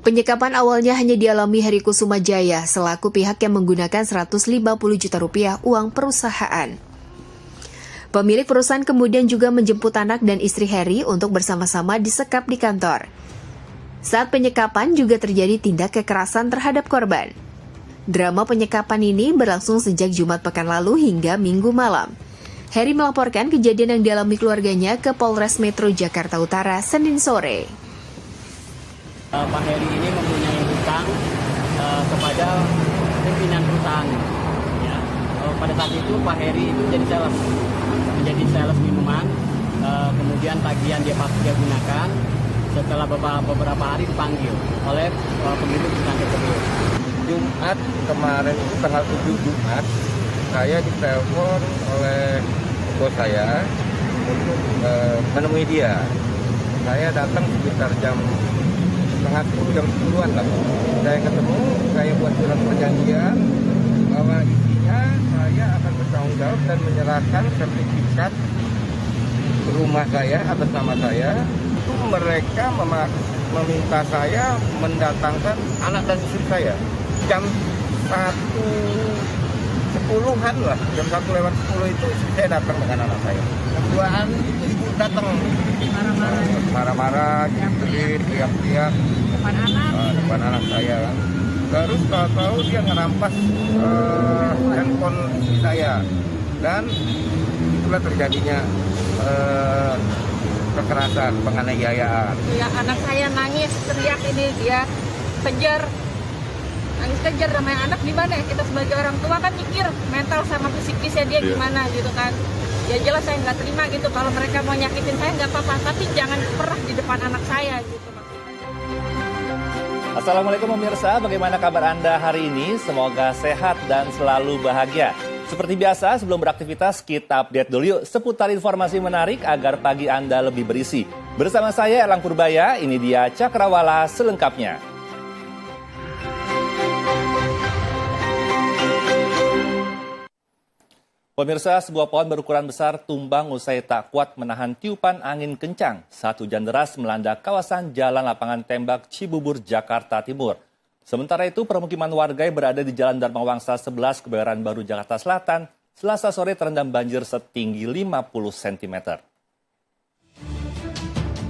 Penyekapan awalnya hanya dialami Heri Kusuma Jaya selaku pihak yang menggunakan 150 juta rupiah uang perusahaan. Pemilik perusahaan kemudian juga menjemput anak dan istri Heri untuk bersama-sama disekap di kantor. Saat penyekapan juga terjadi tindak kekerasan terhadap korban. Drama penyekapan ini berlangsung sejak Jumat pekan lalu hingga Minggu malam. Heri melaporkan kejadian yang dialami keluarganya ke Polres Metro Jakarta Utara Senin sore. Pak Heri ini mempunyai hutang kepada pimpinan perusahaan. Ya. Pada saat itu Pak Heri itu menjadi sales minuman, kemudian tagihan dia gunakan. Setelah beberapa hari dipanggil oleh pemilik perusahaan tersebut. Jumat kemarin itu tanggal 7 Jumat, saya ditelepon oleh bos saya untuk menemui dia. Saya datang sekitar jam setengah 10, jam 10-an lah. Saya ketemu, saya buat surat perjanjian bahwa isinya saya akan bertanggung jawab dan menyerahkan sertifikat rumah saya atas nama saya. Itu mereka meminta saya mendatangkan anak dan istri saya. Jam 1.10-an lah, jam 1:10 itu saya datang dengan anak saya. Keduaan ibu datang marah-marah, teriak-teriak depan anak saya. Terus tahu dia ngerampas handphone istri saya, dan itulah terjadinya kekerasan, penganiayaan. Ya, anak saya nangis, teriak, ini dia kejar, nangis namanya anak gimana ya, kita sebagai orang tua kan mikir mental sama psikisnya dia gimana gitu kan. Ya jelas saya nggak terima gitu, kalau mereka mau nyakitin saya nggak apa-apa, tapi jangan pernah di depan anak saya gitu. Assalamualaikum pemirsa, bagaimana kabar Anda hari ini? Semoga sehat dan selalu bahagia. Seperti biasa, sebelum beraktivitas, kita update dulu yuk seputar informasi menarik agar pagi Anda lebih berisi. Bersama saya, Erlang Purbaya, ini dia Cakrawala selengkapnya. Pemirsa, sebuah pohon berukuran besar tumbang usai tak kuat menahan tiupan angin kencang. Saat hujan deras melanda kawasan Jalan Lapangan Tembak Cibubur, Jakarta Timur. Sementara itu, permukiman warga yang berada di Jalan Dharma Wangsa 11 Kebayoran Baru, Jakarta Selatan, Selasa sore terendam banjir setinggi 50 cm.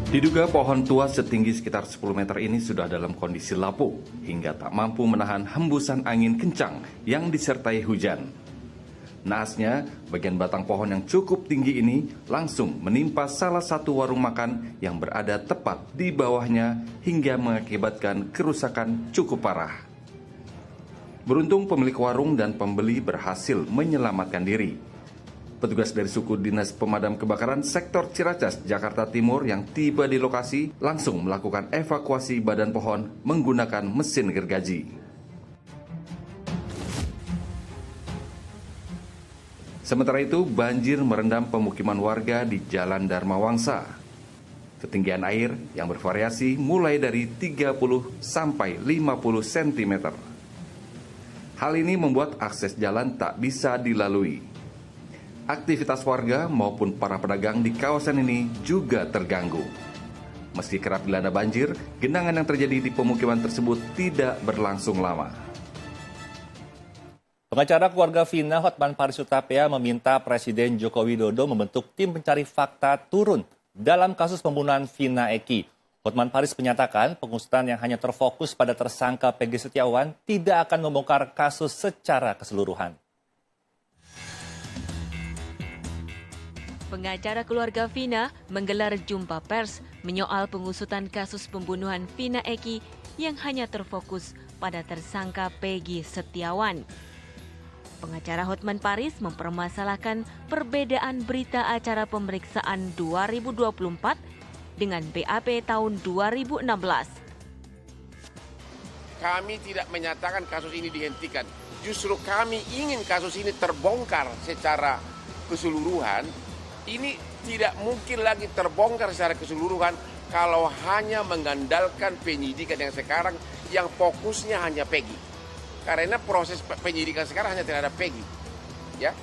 Diduga pohon tua setinggi sekitar 10 meter ini sudah dalam kondisi lapuk hingga tak mampu menahan hembusan angin kencang yang disertai hujan. Naasnya, bagian batang pohon yang cukup tinggi ini langsung menimpa salah satu warung makan yang berada tepat di bawahnya hingga mengakibatkan kerusakan cukup parah. Beruntung pemilik warung dan pembeli berhasil menyelamatkan diri. Petugas dari suku Dinas Pemadam Kebakaran Sektor Ciracas, Jakarta Timur yang tiba di lokasi langsung melakukan evakuasi badan pohon menggunakan mesin gergaji. Sementara itu, banjir merendam pemukiman warga di Jalan Dharma Wangsa. Ketinggian air yang bervariasi mulai dari 30 sampai 50 cm. Hal ini membuat akses jalan tak bisa dilalui. Aktivitas warga maupun para pedagang di kawasan ini juga terganggu. Meski kerap dilanda banjir, genangan yang terjadi di pemukiman tersebut tidak berlangsung lama. Pengacara keluarga Vina, Hotman Paris Hutapea, meminta Presiden Joko Widodo membentuk tim pencari fakta turun dalam kasus pembunuhan Vina Eki. Hotman Paris menyatakan pengusutan yang hanya terfokus pada tersangka Peggy Setiawan tidak akan membongkar kasus secara keseluruhan. Pengacara keluarga Vina menggelar jumpa pers menyoal pengusutan kasus pembunuhan Vina Eki yang hanya terfokus pada tersangka Peggy Setiawan. Pengacara Hotman Paris mempermasalahkan perbedaan berita acara pemeriksaan 2024 dengan BAP tahun 2016. Kami tidak menyatakan kasus ini dihentikan. Justru kami ingin kasus ini terbongkar secara keseluruhan. Ini tidak mungkin lagi terbongkar secara keseluruhan kalau hanya mengandalkan penyidikan yang sekarang yang fokusnya hanya Peggy. Karena proses penyidikan sekarang hanya terhadap Peggy. Ya,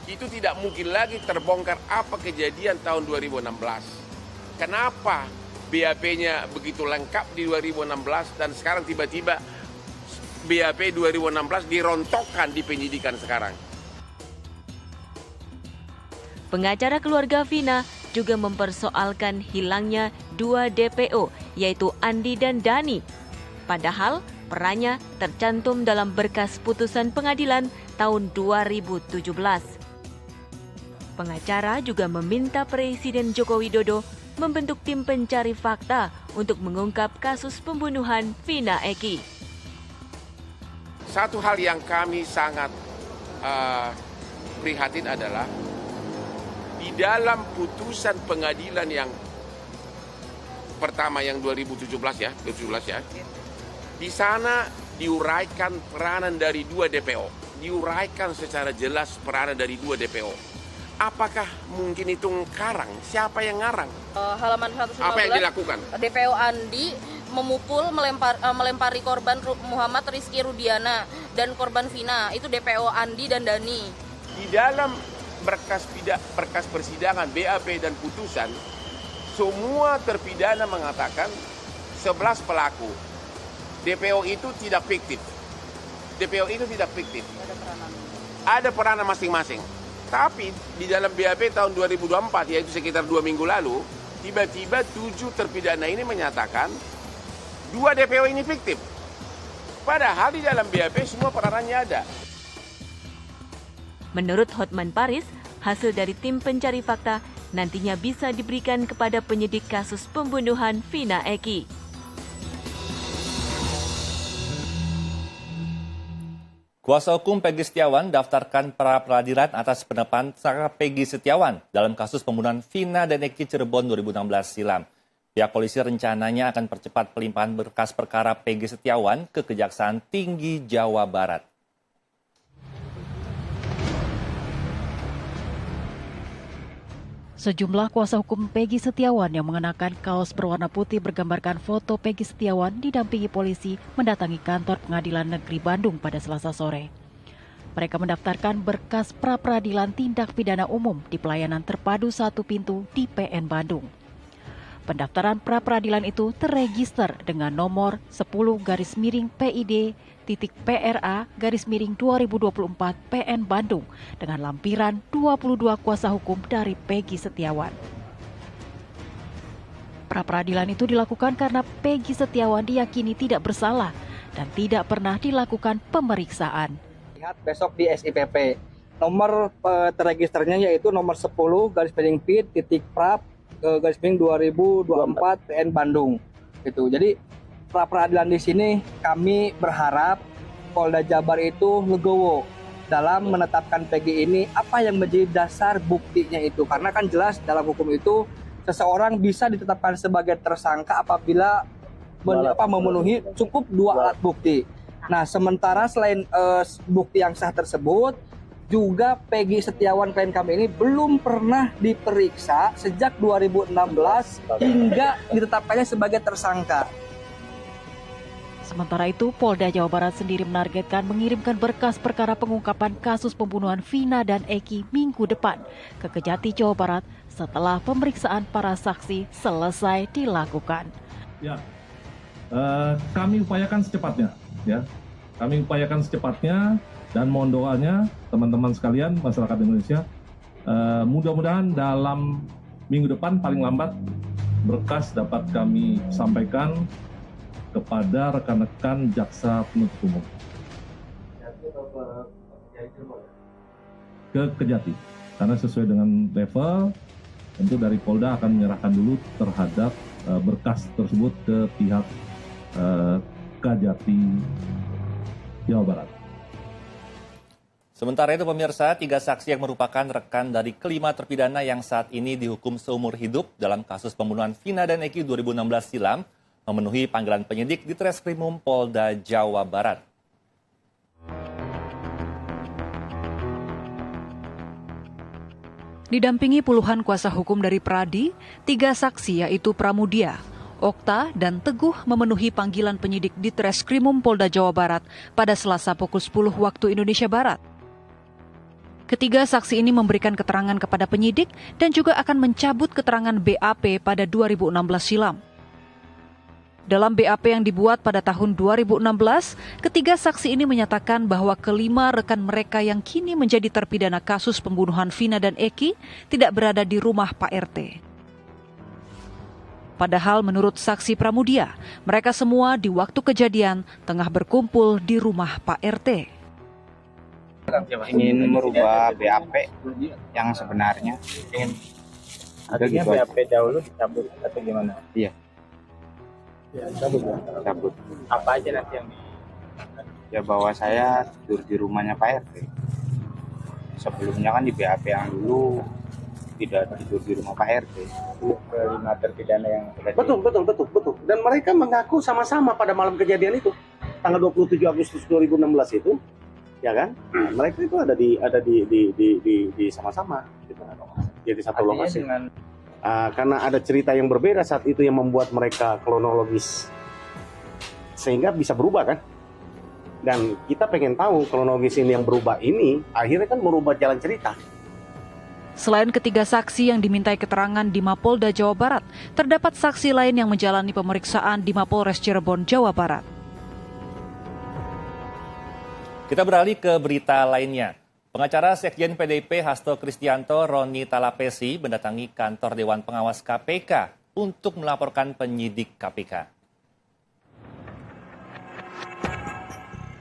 itu tidak mungkin lagi terbongkar apa kejadian tahun 2016. Kenapa BAP-nya begitu lengkap di 2016 dan sekarang tiba-tiba BAP 2016 dirontokkan di penyidikan sekarang. Pengacara keluarga Vina juga mempersoalkan hilangnya 2 DPO, yaitu Andi dan Dani. Padahal perannya tercantum dalam berkas putusan pengadilan tahun 2017. Pengacara juga meminta Presiden Joko Widodo membentuk tim pencari fakta untuk mengungkap kasus pembunuhan Vina Eki. Satu hal yang kami sangat prihatin adalah di dalam putusan pengadilan yang pertama yang 2017 ya, di sana diuraikan peranan dari 2 DPO, diuraikan secara jelas peranan dari 2 DPO. Apakah mungkin itu ngarang? Siapa yang ngarang? Halaman 115. Apa yang dilakukan? DPO Andi memukul, melempari korban Muhammad Rizky Rudiana dan korban Vina. Itu DPO Andi dan Dani. Di dalam berkas persidangan BAP dan putusan, semua terpidana mengatakan 11 pelaku. DPO itu tidak fiktif. DPO itu tidak fiktif. Ada peranan masing-masing. Tapi di dalam BAP tahun 2024, yaitu sekitar 2 minggu lalu, tiba-tiba 7 terpidana ini menyatakan 2 DPO ini fiktif. Padahal di dalam BAP semua peranannya ada. Menurut Hotman Paris, hasil dari tim pencari fakta nantinya bisa diberikan kepada penyidik kasus pembunuhan Vina Eki. Kuasa hukum Peggy Setiawan daftarkan pra peradilan atas penetapan tersangka Peggy Setiawan dalam kasus pembunuhan Vina dan Eki Cirebon 2016 silam. Pihak polisi rencananya akan percepat pelimpahan berkas perkara Peggy Setiawan ke Kejaksaan Tinggi Jawa Barat. Sejumlah kuasa hukum Peggy Setiawan yang mengenakan kaos berwarna putih bergambarkan foto Peggy Setiawan didampingi polisi mendatangi kantor Pengadilan Negeri Bandung pada Selasa sore. Mereka mendaftarkan berkas pra-peradilan tindak pidana umum di pelayanan terpadu 1 pintu di PN Bandung. Pendaftaran pra-peradilan itu terregister dengan nomor 10-PID.PRA-2024 PN Bandung dengan lampiran 22 kuasa hukum dari Peggy Setiawan. Pra-peradilan itu dilakukan karena Peggy Setiawan diyakini tidak bersalah dan tidak pernah dilakukan pemeriksaan. Lihat besok di SIPP. Nomor terregisternya yaitu nomor 10-PID.PRA-2024 PN Bandung. Gitu. Jadi pra-peradilan di sini kami berharap Polda Jabar itu legowo dalam menetapkan Peggy ini apa yang menjadi dasar buktinya itu. Karena kan jelas dalam hukum itu seseorang bisa ditetapkan sebagai tersangka apabila memenuhi cukup 2 alat bukti. Nah, sementara selain bukti yang sah tersebut, juga Peggy Setiawan klien kami ini belum pernah diperiksa sejak 2016 hingga ditetapkannya sebagai tersangka. Sementara itu, Polda Jawa Barat sendiri menargetkan mengirimkan berkas perkara pengungkapan kasus pembunuhan Vina dan Eki minggu depan ke Kejati, Jawa Barat setelah pemeriksaan para saksi selesai dilakukan. Ya, kami upayakan secepatnya. Ya, kami upayakan secepatnya dan mohon doanya teman-teman sekalian masyarakat Indonesia. Mudah-mudahan dalam minggu depan paling lambat berkas dapat kami sampaikan kepada rekan-rekan jaksa penuntut umum ke Kejati, karena sesuai dengan level tentu dari Polda akan menyerahkan dulu terhadap berkas tersebut ke pihak Kejati Jawa Barat. Sementara itu pemirsa, 3 saksi yang merupakan rekan dari kelima terpidana yang saat ini dihukum seumur hidup dalam kasus pembunuhan Vina dan Eki 2016 silam memenuhi panggilan penyidik di Treskrimum Polda Jawa Barat. Didampingi puluhan kuasa hukum dari Pradi, 3 saksi yaitu Pramudia, Okta, dan Teguh memenuhi panggilan penyidik di Treskrimum Polda Jawa Barat pada Selasa pukul 10 waktu Indonesia Barat. Ketiga saksi ini memberikan keterangan kepada penyidik dan juga akan mencabut keterangan BAP pada 2016 silam. Dalam BAP yang dibuat pada tahun 2016, ketiga saksi ini menyatakan bahwa kelima rekan mereka yang kini menjadi terpidana kasus pembunuhan Vina dan Eki tidak berada di rumah Pak RT. Padahal menurut saksi Pramudia, mereka semua di waktu kejadian tengah berkumpul di rumah Pak RT. Ingin merubah BAP yang sebenarnya. Artinya gitu BAP dahulu dicabut atau gimana? Iya. Ya, cabut. Cabut. Apa aja nanti yang Ya bahwa saya tidur di rumahnya Pak RT. Sebelumnya kan di BAP yang dulu tidak tidur di rumah Pak RT. kelima terpidana yang Betul. Dan mereka mengaku sama-sama pada malam kejadian itu, tanggal 27 Agustus 2016 itu, ya kan? Mereka itu ada di sama-sama, gitu. Jadi satu lokasi. Karena ada cerita yang berbeda saat itu yang membuat mereka kronologis, sehingga bisa berubah kan? Dan kita pengen tahu kronologis ini yang berubah ini, akhirnya kan merubah jalan cerita. Selain ketiga saksi yang dimintai keterangan di Mapolda Jawa Barat, terdapat saksi lain yang menjalani pemeriksaan di Mapolres Cirebon, Jawa Barat. Kita beralih ke berita lainnya. Pengacara Sekjen PDIP Hasto Kristianto, Roni Talapesi, mendatangi kantor Dewan Pengawas KPK untuk melaporkan penyidik KPK.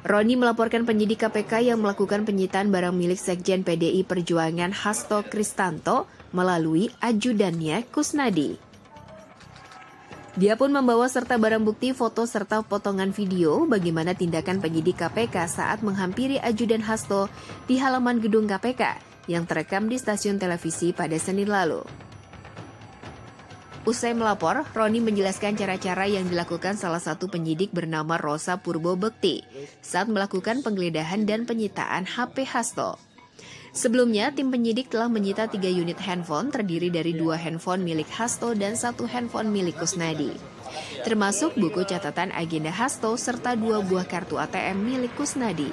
Roni melaporkan penyidik KPK yang melakukan penyitaan barang milik Sekjen PDI Perjuangan Hasto Kristianto melalui ajudannya Kusnadi. Dia pun membawa serta barang bukti foto serta potongan video bagaimana tindakan penyidik KPK saat menghampiri ajudan Hasto di halaman gedung KPK yang terekam di stasiun televisi pada Senin lalu. Usai melapor, Roni menjelaskan cara-cara yang dilakukan salah satu penyidik bernama Rosa Purbo Bekti saat melakukan penggeledahan dan penyitaan HP Hasto. Sebelumnya, tim penyidik telah menyita 3 unit handphone terdiri dari 2 handphone milik Hasto dan 1 handphone milik Kusnadi, termasuk buku catatan agenda Hasto serta 2 buah kartu ATM milik Kusnadi.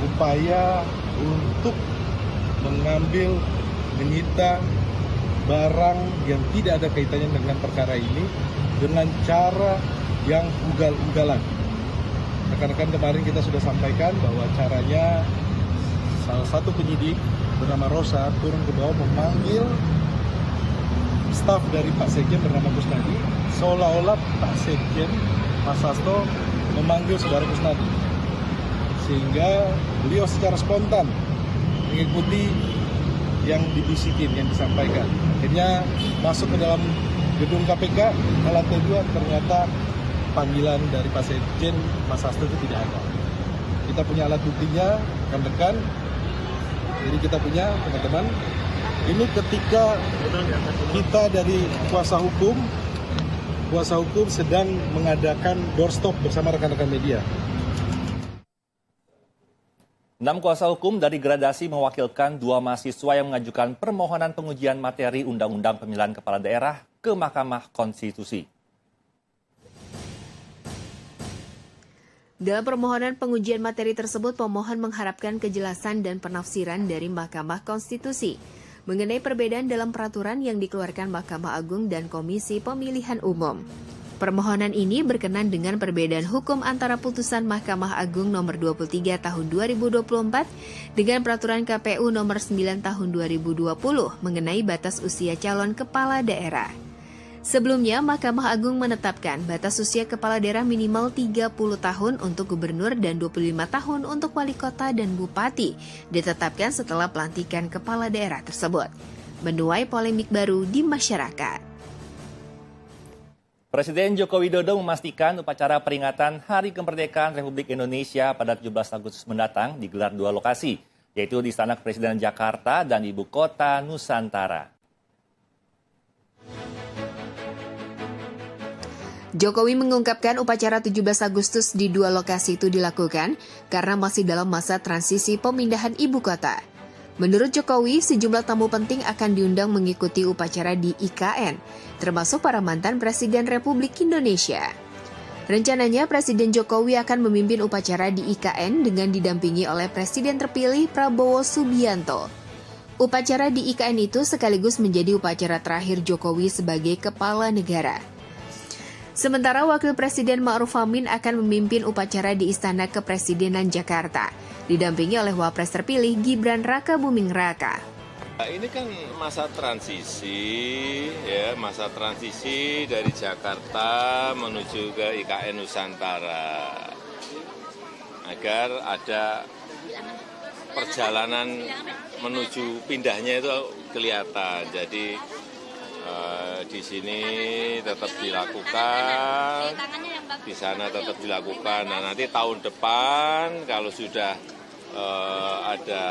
Upaya untuk mengambil, menyita barang yang tidak ada kaitannya dengan perkara ini dengan cara yang ugal-ugalan. Rekan-rekan kemarin kita sudah sampaikan bahwa caranya salah satu penyidik bernama Rosa turun ke bawah memanggil staf dari Pak Sekjen bernama Kusnadi, seolah-olah Pak Sekjen, Mas Hasto memanggil saudara Kusnadi, sehingga beliau secara spontan mengikuti yang dibisikin, yang disampaikan. Akhirnya masuk ke dalam gedung KPK, ke lantai 2 ternyata panggilan dari Pak Sekjen, Mas Hasto itu tidak ada. Kita punya alat buktinya, rekan-rekan. Jadi kita punya, teman-teman, ini ketika kita dari kuasa hukum sedang mengadakan doorstop bersama rekan-rekan media. 6 kuasa hukum dari gradasi mewakilkan 2 mahasiswa yang mengajukan permohonan pengujian materi Undang-Undang Pemilihan Kepala Daerah ke Mahkamah Konstitusi. Dalam permohonan pengujian materi tersebut, pemohon mengharapkan kejelasan dan penafsiran dari Mahkamah Konstitusi mengenai perbedaan dalam peraturan yang dikeluarkan Mahkamah Agung dan Komisi Pemilihan Umum. Permohonan ini berkenan dengan perbedaan hukum antara putusan Mahkamah Agung nomor 23 tahun 2024 dengan peraturan KPU nomor 9 tahun 2020 mengenai batas usia calon kepala daerah. Sebelumnya, Mahkamah Agung menetapkan batas usia kepala daerah minimal 30 tahun untuk gubernur dan 25 tahun untuk wali kota dan bupati, ditetapkan setelah pelantikan kepala daerah tersebut, menuai polemik baru di masyarakat. Presiden Joko Widodo memastikan upacara peringatan Hari Kemerdekaan Republik Indonesia pada 17 Agustus mendatang digelar 2 lokasi, yaitu di Istana Kepresidenan Jakarta dan Ibu Kota Nusantara. Jokowi mengungkapkan upacara 17 Agustus di 2 lokasi itu dilakukan karena masih dalam masa transisi pemindahan ibu kota. Menurut Jokowi, sejumlah tamu penting akan diundang mengikuti upacara di IKN, termasuk para mantan Presiden Republik Indonesia. Rencananya, Presiden Jokowi akan memimpin upacara di IKN dengan didampingi oleh Presiden terpilih Prabowo Subianto. Upacara di IKN itu sekaligus menjadi upacara terakhir Jokowi sebagai kepala negara. Sementara Wakil Presiden Ma'ruf Amin akan memimpin upacara di Istana Kepresidenan Jakarta, didampingi oleh Wapres terpilih Gibran Rakabuming Raka. Ini kan masa transisi, ya, masa transisi dari Jakarta menuju ke IKN Nusantara, agar ada perjalanan menuju pindahnya itu kelihatan. Jadi di sini tetap dilakukan, di sana tetap dilakukan. Nah, nanti tahun depan kalau sudah ada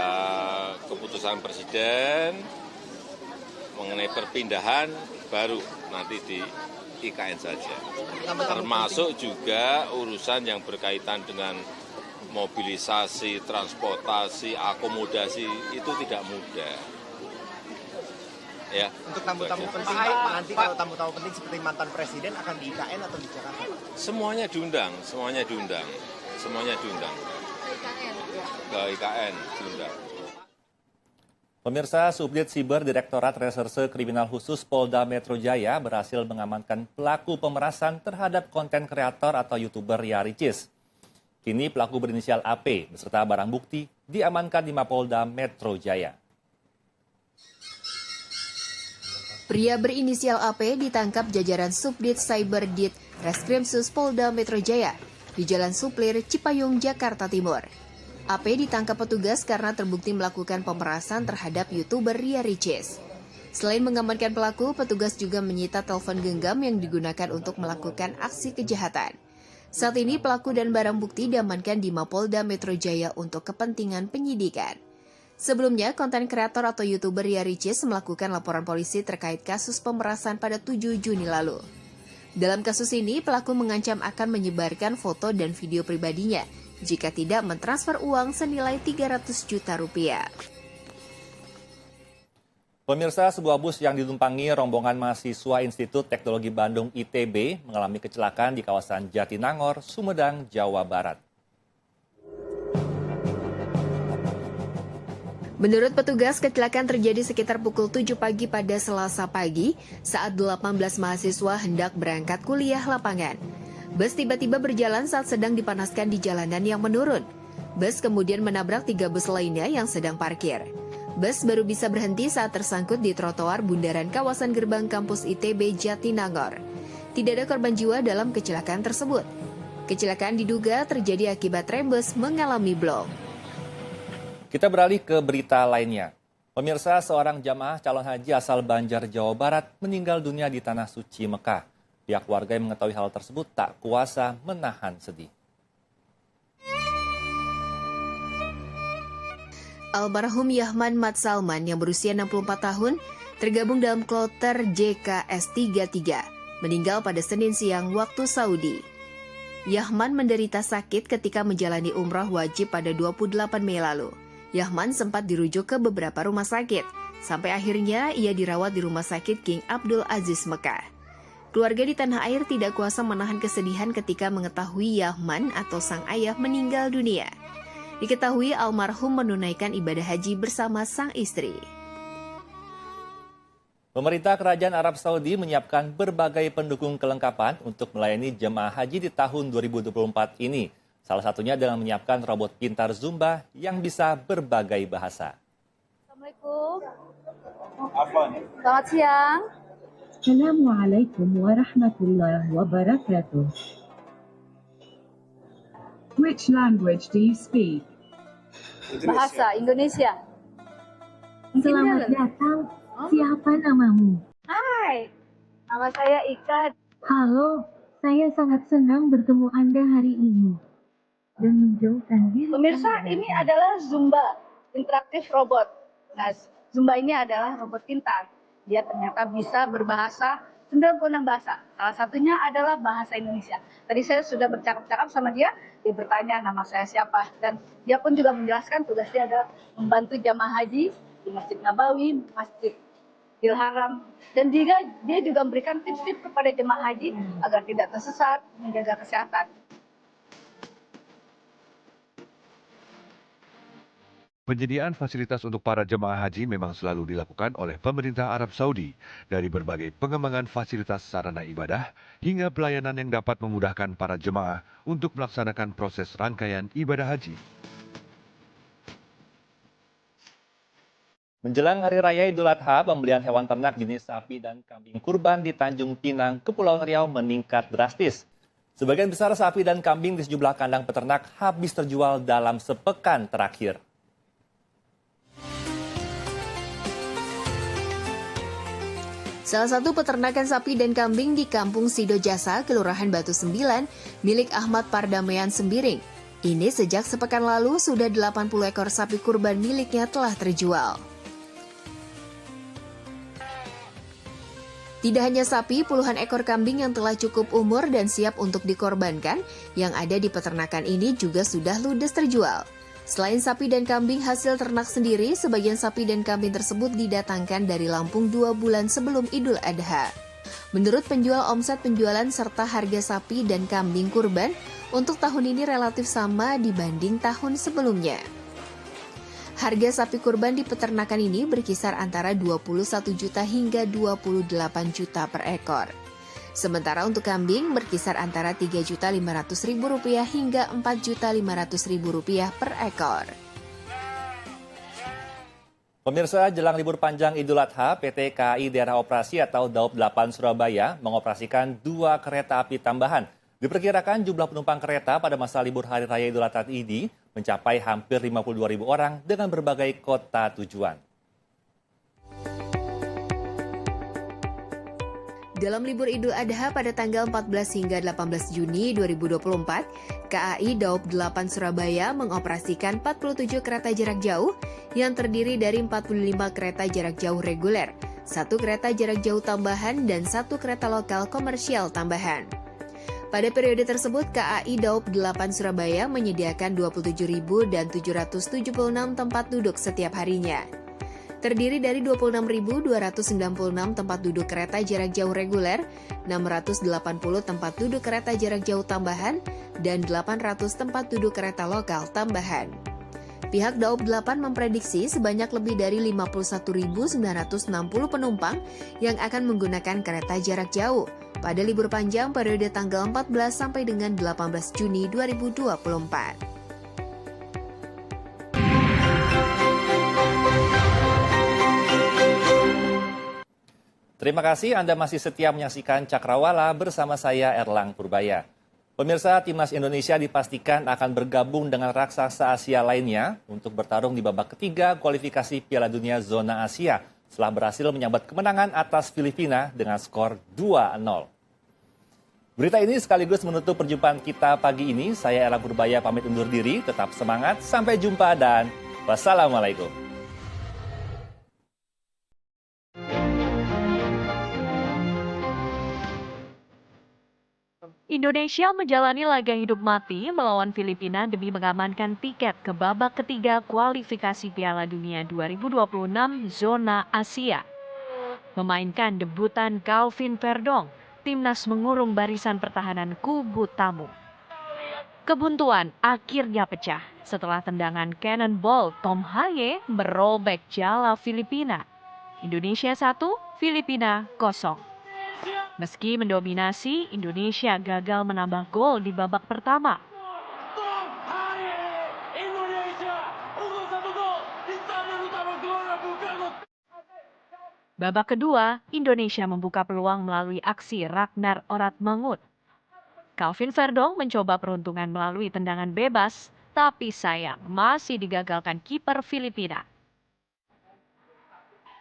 keputusan Presiden mengenai perpindahan, baru nanti di IKN saja. Termasuk juga urusan yang berkaitan dengan mobilisasi, transportasi, akomodasi, itu tidak mudah. Ya. Untuk tamu-tamu penting, Pak, nanti kalau tamu-tamu penting seperti mantan Presiden akan di IKN atau di Jakarta? Semuanya diundang, semuanya diundang. Ke IKN diundang. Pemirsa, Subdit Siber Direktorat Reserse Kriminal Khusus Polda Metro Jaya berhasil mengamankan pelaku pemerasan terhadap konten kreator atau YouTuber Ria Ricis. Kini pelaku berinisial AP beserta barang bukti diamankan di Mapolda Metro Jaya. Pria berinisial AP ditangkap jajaran Subdit Cyber Dit Reskrimsus Polda Metro Jaya di Jalan Suplir, Cipayung, Jakarta Timur. AP ditangkap petugas karena terbukti melakukan pemerasan terhadap YouTuber Ria Ricis. Selain mengamankan pelaku, petugas juga menyita telepon genggam yang digunakan untuk melakukan aksi kejahatan. Saat ini pelaku dan barang bukti diamankan di Mapolda Metro Jaya untuk kepentingan penyidikan. Sebelumnya, konten kreator atau YouTuber Ria Ricis melakukan laporan polisi terkait kasus pemerasan pada 7 Juni lalu. Dalam kasus ini, pelaku mengancam akan menyebarkan foto dan video pribadinya jika tidak mentransfer uang senilai 300 juta rupiah. Pemirsa, sebuah bus yang ditumpangi rombongan mahasiswa Institut Teknologi Bandung ITB mengalami kecelakaan di kawasan Jatinangor, Sumedang, Jawa Barat. Menurut petugas, kecelakaan terjadi sekitar pukul 7 pagi pada Selasa pagi saat 18 mahasiswa hendak berangkat kuliah lapangan. Bus tiba-tiba berjalan saat sedang dipanaskan di jalanan yang menurun. Bus kemudian menabrak 3 bus lainnya yang sedang parkir. Bus baru bisa berhenti saat tersangkut di trotoar bundaran kawasan gerbang kampus ITB Jatinangor. Tidak ada korban jiwa dalam kecelakaan tersebut. Kecelakaan diduga terjadi akibat rem bus mengalami blong. Kita beralih ke berita lainnya. Pemirsa, seorang jamaah calon haji asal Banjar, Jawa Barat meninggal dunia di Tanah Suci Mekah. Pihak keluarga yang mengetahui hal tersebut tak kuasa menahan sedih. Almarhum Yahman Mat Salman yang berusia 64 tahun tergabung dalam kloter JKS33, meninggal pada Senin siang waktu Saudi. Yahman menderita sakit ketika menjalani umrah wajib pada 28 Mei lalu. Yahman sempat dirujuk ke beberapa rumah sakit, sampai akhirnya ia dirawat di Rumah Sakit King Abdul Aziz Mekah. Keluarga di tanah air tidak kuasa menahan kesedihan ketika mengetahui Yahman atau sang ayah meninggal dunia. Diketahui almarhum menunaikan ibadah haji bersama sang istri. Pemerintah Kerajaan Arab Saudi menyiapkan berbagai pendukung kelengkapan untuk melayani jemaah haji di tahun 2024 ini. Salah satunya dengan menyiapkan robot pintar Zumba yang bisa berbagai bahasa. Assalamualaikum. Selamat siang. Assalamualaikum warahmatullahi wabarakatuh. Which language do you speak? Bahasa Indonesia. Selamat datang. Siapa namamu? Hai, nama saya Ika. Halo, saya sangat senang bertemu Anda hari ini. Dan menjauhkan diri. Pemirsa, ini adalah Zumba, interaktif robot. Nah, Zumba ini adalah robot pintar. Dia ternyata bisa berbahasa 96 bahasa. Salah satunya adalah bahasa Indonesia. Tadi saya sudah bercakap-cakap sama dia bertanya nama saya siapa. Dan dia pun juga menjelaskan tugasnya adalah membantu jamaah haji di Masjid Nabawi, Masjid Haram. Dan dia juga memberikan tips-tips kepada jemaah haji agar tidak tersesat, menjaga kesehatan. Penyediaan fasilitas untuk para jemaah haji memang selalu dilakukan oleh pemerintah Arab Saudi, dari berbagai pengembangan fasilitas sarana ibadah hingga pelayanan yang dapat memudahkan para jemaah untuk melaksanakan proses rangkaian ibadah haji. Menjelang Hari Raya Idul Adha, pembelian hewan ternak jenis sapi dan kambing kurban di Tanjung Pinang, Kepulauan Riau meningkat drastis. Sebagian besar sapi dan kambing di sejumlah kandang peternak habis terjual dalam sepekan terakhir. Salah satu peternakan sapi dan kambing di Kampung Sido Jasa, Kelurahan Batu 9, milik Ahmad Pardamaian Sembiring. Ini sejak sepekan lalu sudah 80 ekor sapi kurban miliknya telah terjual. Tidak hanya sapi, puluhan ekor kambing yang telah cukup umur dan siap untuk dikorbankan yang ada di peternakan ini juga sudah ludes terjual. Selain sapi dan kambing hasil ternak sendiri, sebagian sapi dan kambing tersebut didatangkan dari Lampung 2 bulan sebelum Idul Adha. Menurut penjual, omset penjualan serta harga sapi dan kambing kurban untuk tahun ini relatif sama dibanding tahun sebelumnya. Harga sapi kurban di peternakan ini berkisar antara 21 juta hingga 28 juta per ekor. Sementara untuk kambing berkisar antara Rp3.500.000 hingga Rp4.500.000 per ekor. Pemirsa, jelang libur panjang Idul Adha, PT KAI Daerah Operasi atau Daob 8 Surabaya mengoperasikan 2 kereta api tambahan. Diperkirakan jumlah penumpang kereta pada masa libur Hari Raya Idul Adha ini mencapai hampir 52.000 orang dengan berbagai kota tujuan. Dalam libur Idul Adha pada tanggal 14 hingga 18 Juni 2024, KAI Daob 8 Surabaya mengoperasikan 47 kereta jarak jauh yang terdiri dari 45 kereta jarak jauh reguler, 1 kereta jarak jauh tambahan, dan 1 kereta lokal komersial tambahan. Pada periode tersebut, KAI Daob 8 Surabaya menyediakan 27.776 tempat duduk setiap harinya. Terdiri dari 26.296 tempat duduk kereta jarak jauh reguler, 680 tempat duduk kereta jarak jauh tambahan, dan 800 tempat duduk kereta lokal tambahan. Pihak Daob 8 memprediksi sebanyak lebih dari 51.960 penumpang yang akan menggunakan kereta jarak jauh pada libur panjang periode tanggal 14 sampai dengan 18 Juni 2024. Terima kasih Anda masih setia menyaksikan Cakrawala bersama saya Erlang Purbaya. Pemirsa, Timnas Indonesia dipastikan akan bergabung dengan raksasa Asia lainnya untuk bertarung di babak ketiga kualifikasi Piala Dunia Zona Asia setelah berhasil menyabet kemenangan atas Filipina dengan skor 2-0. Berita ini sekaligus menutup perjumpaan kita pagi ini. Saya Erlang Purbaya pamit undur diri, tetap semangat, sampai jumpa dan wassalamualaikum. Indonesia menjalani laga hidup mati melawan Filipina demi mengamankan tiket ke babak ketiga kualifikasi Piala Dunia 2026 Zona Asia. Memainkan debutan Calvin Verdong, timnas mengurung barisan pertahanan kubu tamu. Kebuntuan akhirnya pecah setelah tendangan cannonball Tom Haye merobek jala Filipina. Indonesia 1, Filipina 0. Meski mendominasi, Indonesia gagal menambah gol di babak pertama. Babak kedua, Indonesia membuka peluang melalui aksi Ragnar Oratmangun. Calvin Verdong mencoba peruntungan melalui tendangan bebas, tapi sayang masih digagalkan kiper Filipina.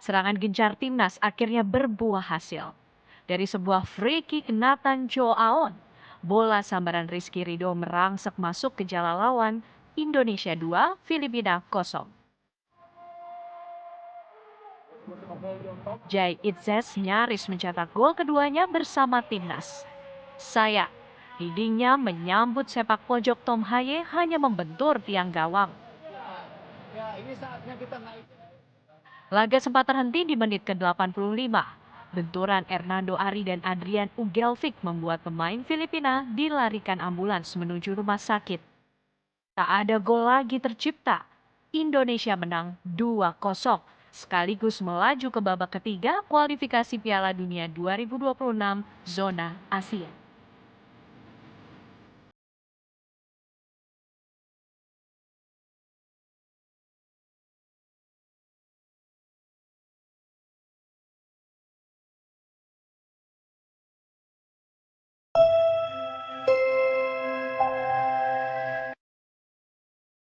Serangan gencar timnas akhirnya berbuah hasil. Dari sebuah free kick Nathan Joaon, bola sambaran Rizky Ridho merangsek masuk ke jala lawan. Indonesia 2, Filipina 0. Jai Itzes nyaris mencetak gol keduanya bersama timnas. Sayang, leadingnya menyambut sepak pojok Tom Haye hanya membentur tiang gawang. Laga sempat terhenti di menit ke-85. Benturan Hernando Ari dan Adrian Ugelvik membuat pemain Filipina dilarikan ambulans menuju rumah sakit. Tak ada gol lagi tercipta. Indonesia menang 2-0, sekaligus melaju ke babak ketiga kualifikasi Piala Dunia 2026 zona Asia.